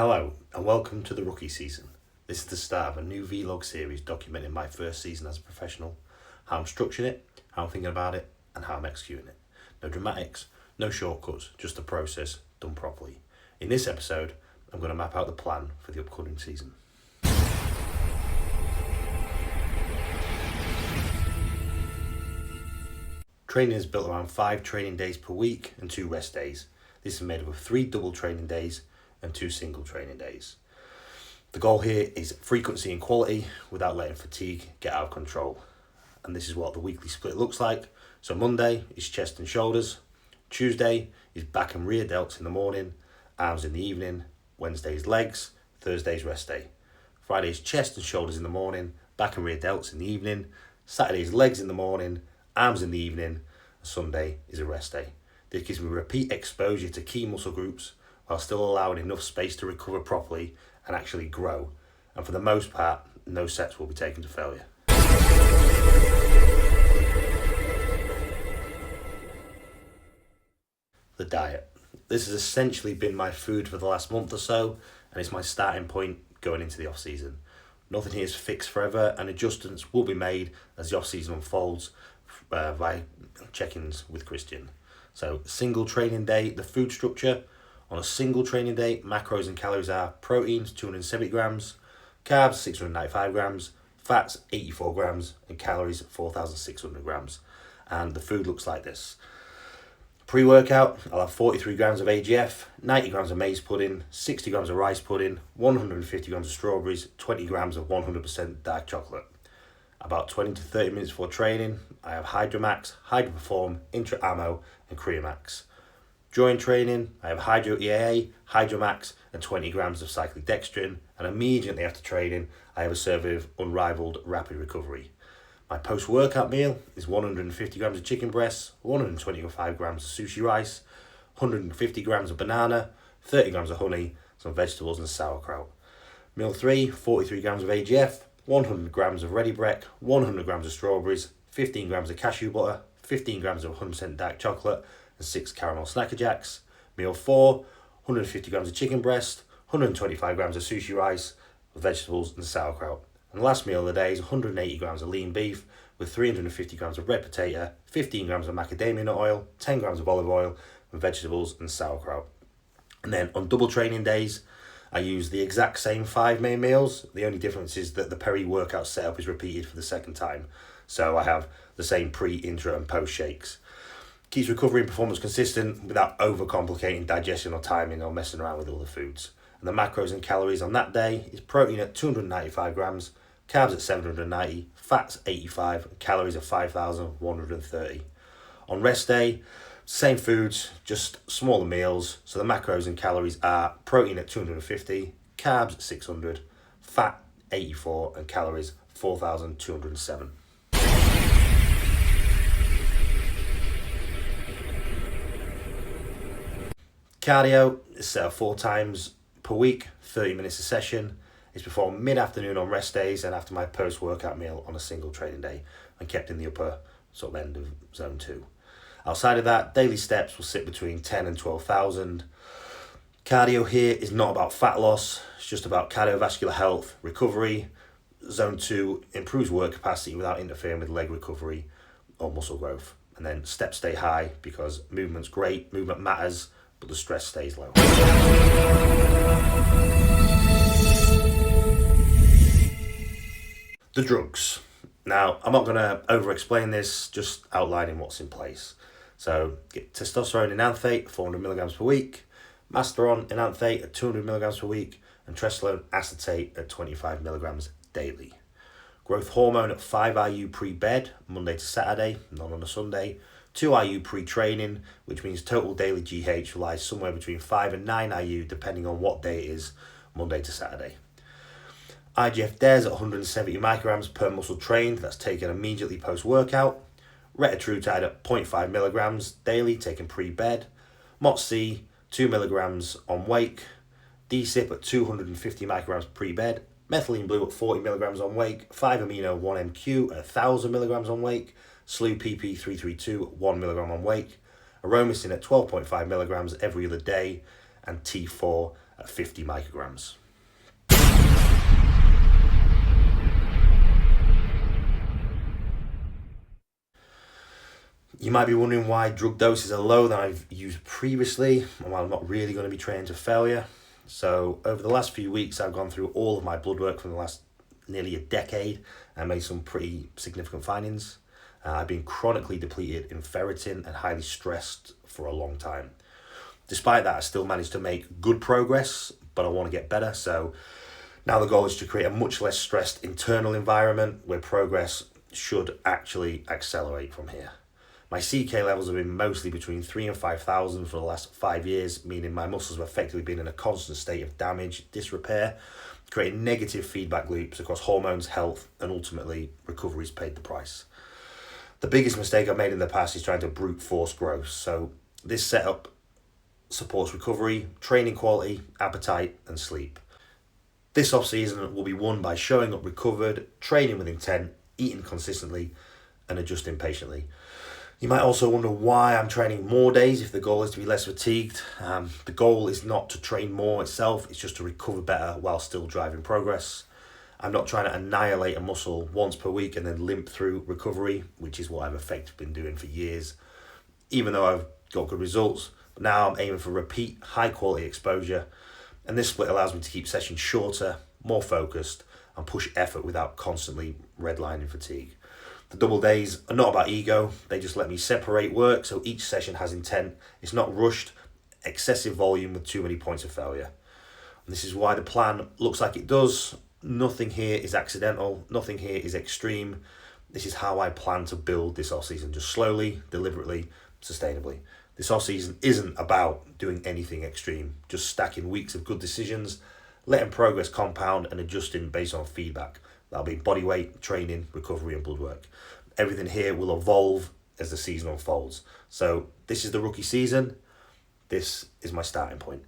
Hello and welcome to the rookie season. This is the start of a new vlog series documenting my first season as a professional, how I'm structuring it, how I'm thinking about it and how I'm executing it. No dramatics, no shortcuts, just the process done properly. In this episode, I'm going to map out the plan for the upcoming season. Training is built around 5 training days per week and 2 rest days. This is made up of 3 double training days and 2 single training days. The goal here is frequency and quality without letting fatigue get out of control. And this is what the weekly split looks like. So Monday is chest and shoulders, Tuesday is back and rear delts in the morning, arms in the evening, Wednesday is legs, Thursday is rest day. Friday is chest and shoulders in the morning, back and rear delts in the evening, Saturday is legs in the morning, arms in the evening, and Sunday is a rest day. This gives me repeat exposure to key muscle groups while still allowing enough space to recover properly and actually grow. And for the most part, no sets will be taken to failure. The diet. This has essentially been my food for the last month or so, and it's my starting point going into the off-season. Nothing here is fixed forever, and adjustments will be made as the off-season unfolds by check-ins with Christian. So, single training day, the food structure. On a single training day, macros and calories are proteins 270 grams, carbs 695 grams, fats 84 grams, and calories 4,600 grams. And the food looks like this. Pre-workout, I'll have 43 grams of AGF, 90 grams of maize pudding, 60 grams of rice pudding, 150 grams of strawberries, 20 grams of 100% dark chocolate. About 20 to 30 minutes before training, I have Hydromax, Hydroperform, Intra Ammo, and Creamax. During training, I have Hydro EAA, Hydromax, and 20 grams of cyclodextrin, and immediately after training, I have a serving of Unrivaled Rapid Recovery. My post-workout meal is 150 grams of chicken breasts, 125 grams of sushi rice, 150 grams of banana, 30 grams of honey, some vegetables and sauerkraut. Meal 3, 43 grams of AGF, 100 grams of ready brec, 100 grams of strawberries, 15 grams of cashew butter, 15 grams of 100% dark chocolate, and 6 caramel Snacker Jacks. Meal 4, 150 grams of chicken breast, 125 grams of sushi rice, vegetables and sauerkraut. And the last meal of the day is 180 grams of lean beef with 350 grams of red potato, 15 grams of macadamia nut oil, 10 grams of olive oil, and vegetables and sauerkraut. And then on double training days, I use the exact same 5 main meals. The only difference is that the peri-workout setup is repeated for the second time. So I have the same pre, intra, and post shakes. Keeps recovery and performance consistent without overcomplicating digestion or timing or messing around with other foods. And the macros and calories on that day is protein at 295 grams, carbs at 790, fats 85, and calories at 5,130. On rest day, same foods, just smaller meals. So the macros and calories are protein at 250, carbs at 600, fat 84, and calories 4,207. Cardio is set up 4 times per week, 30 minutes a session. It's performed mid-afternoon on rest days and after my post-workout meal on a single training day and kept in the upper sort of end of zone 2. Outside of that, daily steps will sit between 10 and 12,000. Cardio here is not about fat loss, it's just about cardiovascular health, recovery. Zone 2 improves work capacity without interfering with leg recovery or muscle growth. And then steps stay high because movement's great, movement matters, but the stress stays low. The drugs. Now, I'm not going to over-explain this, just outlining what's in place. So, get testosterone enanthate, 400 milligrams per week, masteron enanthate at 200 milligrams per week, and tressolone acetate at 25 milligrams daily. Growth hormone at 5 IU pre-bed, Monday to Saturday, not on a Sunday. 2 IU pre-training, which means total daily GH lies somewhere between 5 and 9 IU depending on what day it is, Monday to Saturday. IGF DES at 170 micrograms per muscle trained, that's taken immediately post-workout. Retatrutide at 0.5 milligrams daily, taken pre-bed. MOTS-C, 2 milligrams on wake. DSIP at 250 micrograms pre-bed. Methylene blue at 40 milligrams on wake. 5-amino 1MQ at 1,000 milligrams on wake. SLU PP332 at 1 milligram on wake. Aromacin at 12.5 milligrams every other day. And T4 at 50 micrograms. You might be wondering why drug doses are lower than I've used previously, and why I'm not really going to be trained to failure. So over the last few weeks, I've gone through all of my blood work from the last nearly a decade and made some pretty significant findings. I've been chronically depleted in ferritin and highly stressed for a long time. Despite that, I still managed to make good progress, but I want to get better. So now the goal is to create a much less stressed internal environment where progress should actually accelerate from here. My CK levels have been mostly between 3 and 5,000 for the last 5 years, meaning my muscles have effectively been in a constant state of damage, disrepair, creating negative feedback loops across hormones, health, and ultimately recovery's paid the price. The biggest mistake I've made in the past is trying to brute force growth. So this setup supports recovery, training quality, appetite, and sleep. This off-season will be won by showing up recovered, training with intent, eating consistently, and adjusting patiently. You might also wonder why I'm training more days if the goal is to be less fatigued. The goal is not to train more itself, it's just to recover better while still driving progress. I'm not trying to annihilate a muscle once per week and then limp through recovery, which is what I've effectively been doing for years. Even though I've got good results, but now I'm aiming for repeat high quality exposure, and this split allows me to keep sessions shorter, more focused, and push effort without constantly redlining fatigue. The double days are not about ego, they just let me separate work so each session has intent. It's not rushed, excessive volume with too many points of failure. And this is why the plan looks like it does. Nothing here is accidental, nothing here is extreme. This is how I plan to build this off-season, just slowly, deliberately, sustainably. This off-season isn't about doing anything extreme, just stacking weeks of good decisions, letting progress compound and adjusting based on feedback. That'll be body weight, training, recovery, and blood work. Everything here will evolve as the season unfolds. So this is the rookie season. This is my starting point.